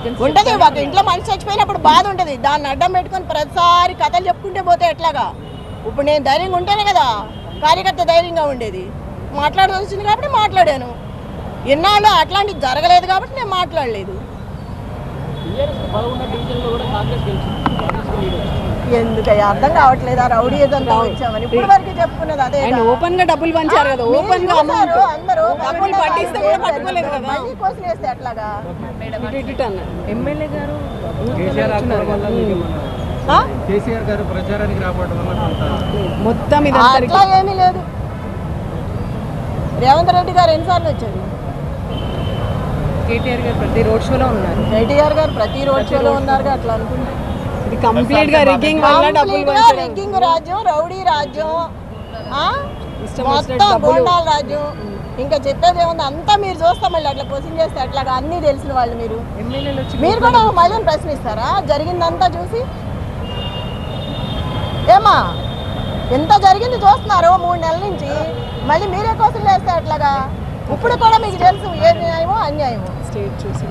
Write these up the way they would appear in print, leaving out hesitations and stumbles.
ఉంటుంది. ఒక ఇంట్లో మనిషి చచ్చిపోయినప్పుడు బాధ ఉంటుంది. దాన్ని అడ్డం పెట్టుకొని ప్రతిసారి కథలు చెప్పుకుంటే పోతే ఎట్లాగా? ఇప్పుడు నేను ధైర్యంగా ఉంటేనే కదా కార్యకర్త ధైర్యంగా ఉండేది. మాట్లాడాల్సింది కాబట్టి మాట్లాడాను. ఎన్నాళ్ళు అట్లాంటివి జరగలేదు కాబట్టి నేను మాట్లాడలేదు. ఎందుకయ్యా అర్థం కావట్లేదు? ఆ రౌడీ ఏదంతా వచ్చామని ఇప్పుడు వరకు చెప్పుకున్నది అదే. ఓపెన్ గా డబ్బులు పంచారు కదా, ఓపెన్ గా అందరూ డబ్బులు పట్టిస్తే కూడా పట్టుకోలేదు కదా. మళ్ళీ కోసం వేస్తే ఎట్లాగా? ఎమ్మెల్యే గారు కేసీఆర్ గారు ప్రచారానికి రావడం వల్ల మొత్తం అట్లా ఏమీ లేదు. రేవంత్ రెడ్డి గారు ఎన్నిసార్లు వచ్చారు? కేటీఆర్ గారు ప్రతి రోడ్ షోలో ఉన్నారు. కేటీఆర్ గారు ప్రతి రోడ్ షోలో ఉన్నారు. అట్లా అనుకుంటే ఇది కంప్లీట్ గా రిగ్గింగ్ వల్ల డబ్బులు రిగ్గింగ్ రాజ్యం, రౌడీ రాజ్యం, మొత్తం గోండాల రాజ్యం. ఇంకా చెప్పేది ఏముంది? అంతా మీరు చూస్తాం. మళ్ళీ అట్లా క్వశ్చన్ చేస్తే అట్లాగా అన్నీ తెలిసిన వాళ్ళు మీరు కూడా మళ్ళీ ప్రశ్నిస్తారా జరిగిందంతా చూసి? ఏమా ఎంత జరిగింది చూస్తున్నారు 3 నెలల నుంచి, మళ్ళీ మీరే క్వశ్చన్ చేస్తే అట్లాగా? ఇప్పుడు కూడా మీకు తెలుసు ఏ న్యాయమో అన్యాయమో. స్టేట్ చూసి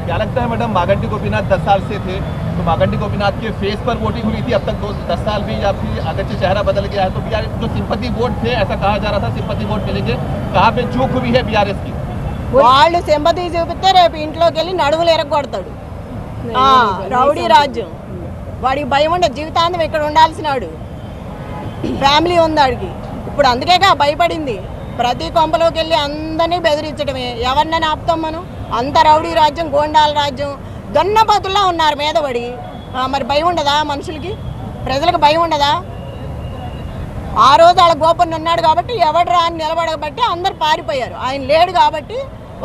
क्या लगता है मैडम, मागंटी गोपीनाथ 10 साल से थे, तो मागंटी गोपीनाथ के फेस पर वोटिंग हुई थी, अब तक 10 साल भी या फिर अगरचे चेहरा बदल गया है, तो बीआरएस जो सिंपैथी वोट थे, ऐसा कहा जा रहा था सिंपैथी वोट मिलेंगे, कहाँ पे चूक हुई है बीआरएस की? వాళ్ళు సింపతి చూపిస్తే రేపు ఇంట్లోకి వెళ్ళి నడుములు ఎరగొడతాడు. రౌడీ రాజ్యం. వాడికి భయం ఉండదు, జీవితాంతం ఇక్కడ ఉండాల్సినాడు. ఫ్యామిలీ ఉంది వాడికి. ఇప్పుడు అందుకేగా భయపడింది. ప్రతి కొంపలోకి వెళ్ళి అందరినీ బెదిరించడమే. ఎవరినైనా ఆపుతాం మనం? అంత రౌడీ రాజ్యం, గోండాల రాజ్యం, దొన్నపతుల్లా ఉన్నారు మీద పడి. మరి భయం ఉండదా మనుషులకి? ప్రజలకు భయం ఉండదా? ఆ రోజు వాళ్ళ గోపన్న ఉన్నాడు కాబట్టి ఎవడు రా అని నిలబడబట్టి అందరు పారిపోయారు. ఆయన లేడు కాబట్టి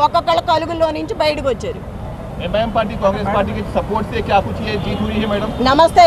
ఒక్కొక్కళ్ళ కలుగుల్లో నుంచి బయటకు వచ్చారు. एमआईएम पार्टी कांग्रेस पार्टी के सपोर्ट से क्या कुछ ये जीत हुई है मैडम? నమస్తే.